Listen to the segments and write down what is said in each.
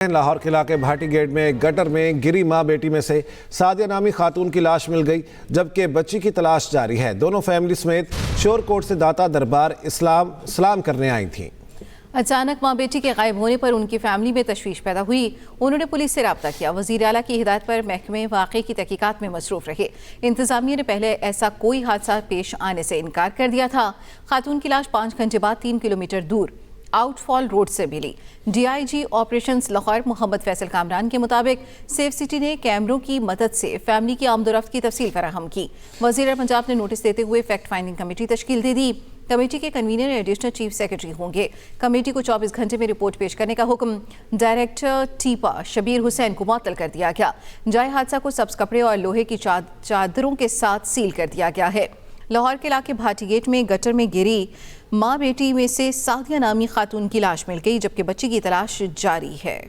لاہور کے علاقے بھاٹی گیٹ میں گٹر میں گری ماں بیٹی میں سے سعدیہ نامی خاتون کی لاش مل گئی جبکہ بچی کی تلاش جاری ہے۔ دونوں فیملی سمیت شور کوٹ سے داتا دربار سلام کرنے آئی تھیں۔ اچانک ماں بیٹی کے غائب ہونے پر ان کی فیملی میں تشویش پیدا ہوئی۔ انہوں نے پولیس سے رابطہ کیا۔ وزیر اعلیٰ کی ہدایت پر محکمے واقعے کی تحقیقات میں مصروف رہے۔ انتظامیہ نے پہلے ایسا کوئی حادثہ پیش آنے سے انکار کر دیا تھا۔ خاتون کی لاش 5 گھنٹے بعد 3 کلومیٹر دور آؤٹ فال روڈ سے ملی۔ D I G operations Lahore Muhammad Faisal Kamran کے مطابق سیف سٹی نے کیمروں کی مدد سے فیملی کی آمد و رفت کی تفصیل فراہم کی۔ وزیر پنجاب نے نوٹس دیتے ہوئے فیکٹ فائنڈنگ کمیٹی تشکیل دے دی۔ کمیٹی کے کنوینر ایڈیشنل چیف سیکرٹری ہوں گے۔ کمیٹی کو 24 گھنٹے میں رپورٹ پیش کرنے کا حکم ڈائریکٹر ٹیپا شبیر حسین کو معطل کر دیا گیا۔ جائے حادثہ کو سبز کپڑے اور لوہے کی چادروں کے ساتھ سیل کر دیا گیا ہے۔ لاہور کے علاقے بھاٹی گیٹ میں گٹر میں گری ماں بیٹی میں سے سعدیہ نامی خاتون کی لاش مل گئی جبکہ بچی کی تلاش جاری ہے۔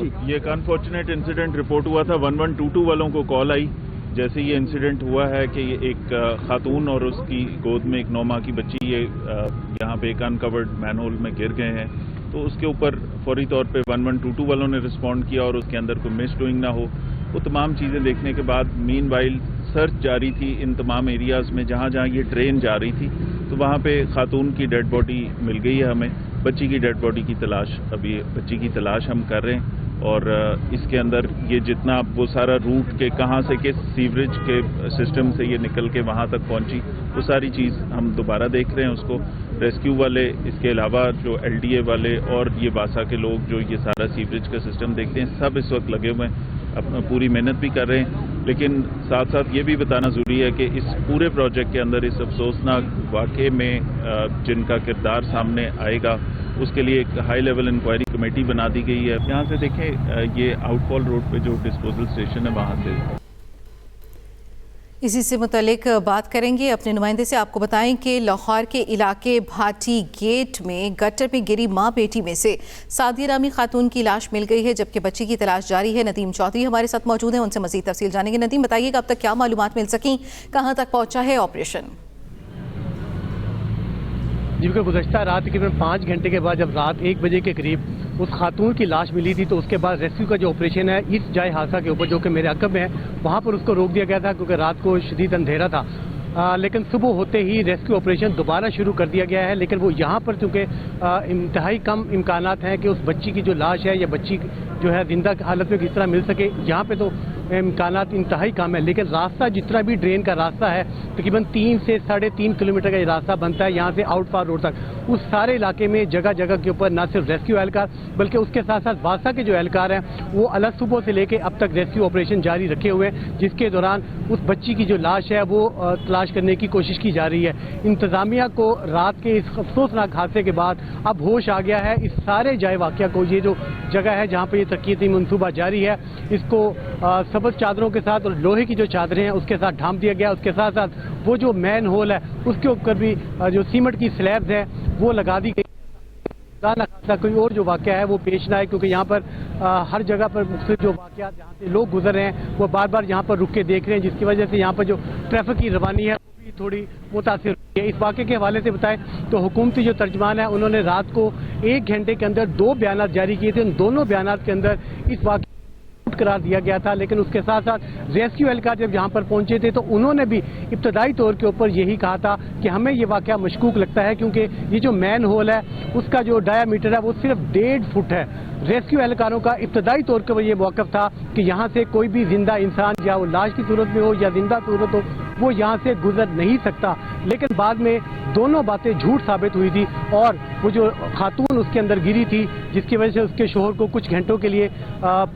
یہ ایک انفارچونیٹ انسیڈنٹ رپورٹ ہوا تھا۔ 1122 والوں کو کال آئی جیسے یہ انسیڈنٹ ہوا ہے کہ ایک خاتون اور اس کی گود میں ایک 9 ماہ کی بچی یہاں پہ ایک انکورڈ مین ہول میں گر گئے ہیں، تو اس کے اوپر فوری طور پہ 1122 والوں نے رسپونڈ کیا اور اس کے اندر کوئی مس ڈوئنگ نہ ہو، وہ تمام چیزیں دیکھنے کے بعد مین وائل سرچ جاری تھی ان تمام ایریاز میں جہاں جہاں یہ ٹرین جا رہی تھی، تو وہاں پہ خاتون کی ڈیڈ باڈی مل گئی ہے ہمیں۔ بچی کی ڈیڈ باڈی کی تلاش بچی کی تلاش ہم کر رہے ہیں، اور اس کے اندر یہ جتنا وہ سارا روٹ کہ کہاں سے کس سیوریج کے سسٹم سے یہ نکل کے وہاں تک پہنچی، وہ ساری چیز ہم دوبارہ دیکھ رہے ہیں اس کو۔ ریسکیو والے، اس کے علاوہ جو ایل ڈی اے والے اور یہ باسا کے لوگ جو یہ سارا سیوریج کا سسٹم دیکھتے ہیں، سب اس وقت لگے ہوئے ہیں، اپنا پوری محنت بھی کر رہے ہیں۔ لیکن ساتھ ساتھ یہ بھی بتانا ضروری ہے کہ اس پورے پروجیکٹ کے اندر اس افسوسناک واقعے میں جن کا کردار سامنے آئے گا اس کے لیے ایک ہائی لیول انکوائری کمیٹی بنا دی گئی ہے۔ یہاں سے دیکھیں یہ آؤٹ فال روڈ پہ جو ڈسپوزل اسٹیشن ہے وہاں سے اسی سے متعلق بات کریں گے اپنے نمائندے سے۔ آپ کو بتائیں کہ لاہور کے علاقے بھاٹی گیٹ میں گٹر میں گری ماں بیٹی میں سے سعدیہ نامی خاتون کی لاش مل گئی ہے جبکہ بچی کی تلاش جاری ہے۔ ندیم چودھری ہمارے ساتھ موجود ہیں، ان سے مزید تفصیل جانیں گے۔ ندیم، بتائیے کہ اب تک کیا معلومات مل سکیں، کہاں تک پہنچا ہے آپریشن؟ جی بالکل، گزشتہ رات تقریباً 5 گھنٹے کے بعد جب رات 1 بجے کے قریب اس خاتون کی لاش ملی تھی تو اس کے بعد ریسکیو کا جو آپریشن ہے اس جائے حادثہ کے اوپر جو کہ میرے عقب میں ہے وہاں پر اس کو روک دیا گیا تھا کیونکہ رات کو شدید اندھیرا تھا، لیکن صبح ہوتے ہی ریسکیو آپریشن دوبارہ شروع کر دیا گیا ہے۔ لیکن وہ یہاں پر چونکہ انتہائی کم امکانات ہیں کہ اس بچی کی جو لاش ہے یا بچی جو ہے زندہ حالت میں کس طرح مل سکے، یہاں پہ تو امکانات انتہائی کم ہے، لیکن راستہ جتنا بھی ڈرین کا راستہ ہے تقریباً 3 سے 3.5 کلومیٹر کا یہ راستہ بنتا ہے یہاں سے آؤٹ فال روڈ تک۔ اس سارے علاقے میں جگہ جگہ کے اوپر نہ صرف ریسکیو اہلکار بلکہ اس کے ساتھ ساتھ واسا کے جو اہلکار ہیں وہ الگ صبح سے لے کے اب تک ریسکیو آپریشن جاری رکھے ہوئے ہیں، جس کے دوران اس بچی کی جو لاش ہے وہ تلاش کرنے کی کوشش کی جا رہی ہے۔ انتظامیہ کو رات کے اس افسوسناک حادثے کے بعد اب ہوش آ گیا ہے۔ اس سارے جائے واقعہ کو، یہ جو جگہ ہے جہاں پہ یہ ترقیتی منصوبہ جاری ہے، اس کو سبز چادروں کے ساتھ اور لوہے کی جو چادریں ہیں اس کے ساتھ ڈھانپ دیا گیا۔ اس کے ساتھ ساتھ وہ جو مین ہول ہے اس کے اوپر بھی جو سیمنٹ کی سلیبز ہیں وہ لگا دی گئی، کوئی اور جو واقعہ ہے وہ پیش نہ آئے، کیونکہ یہاں پر ہر جگہ پر مختلف جو واقعات جہاں سے لوگ گزر رہے ہیں وہ بار بار یہاں پر رک کے دیکھ رہے ہیں، جس کی وجہ سے یہاں پر جو ٹریفک کی روانی ہے وہ بھی تھوڑی متاثر ہوئی ہے۔ اس واقعے کے حوالے سے بتائیں تو حکومتی جو ترجمان ہے انہوں نے رات کو 1 گھنٹے کے اندر 2 بیانات جاری کیے تھے۔ ان دونوں بیانات کے اندر اس واقعے قرار دیا گیا تھا، لیکن اس کے ساتھ ساتھ ریسکیو اہلکار جب یہاں پر پہنچے تھے تو انہوں نے بھی ابتدائی طور کے اوپر یہی کہا تھا کہ ہمیں یہ واقعہ مشکوک لگتا ہے کیونکہ یہ جو مین ہول ہے اس کا جو ڈایا میٹر ہے وہ صرف 1.5 فٹ ہے۔ ریسکیو اہلکاروں کا ابتدائی طور پر یہ موقف تھا کہ یہاں سے کوئی بھی زندہ انسان یا وہ لاش کی صورت میں ہو یا زندہ صورت ہو وہ یہاں سے گزر نہیں سکتا، لیکن بعد میں دونوں باتیں جھوٹ ثابت ہوئی تھی اور وہ جو خاتون اس کے اندر گری تھی جس کی وجہ سے اس کے شوہر کو کچھ گھنٹوں کے لیے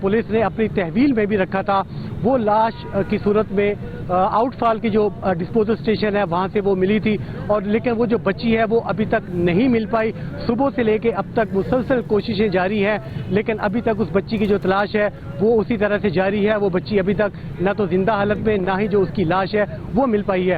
پولیس نے اپنی تحویل میں بھی رکھا تھا، وہ لاش کی صورت میں آؤٹ فال کی جو ڈسپوزل اسٹیشن ہے وہاں سے وہ ملی تھی، اور لیکن وہ جو بچی ہے وہ ابھی تک نہیں مل پائی۔ صبح سے لے کے اب تک مسلسل کوششیں جاری ہیں، لیکن ابھی تک اس بچی کی جو تلاش ہے وہ اسی طرح سے جاری ہے۔ وہ بچی ابھی تک نہ تو زندہ حالت میں نہ ہی جو اس کی لاش ہے وہ مل پائی ہے۔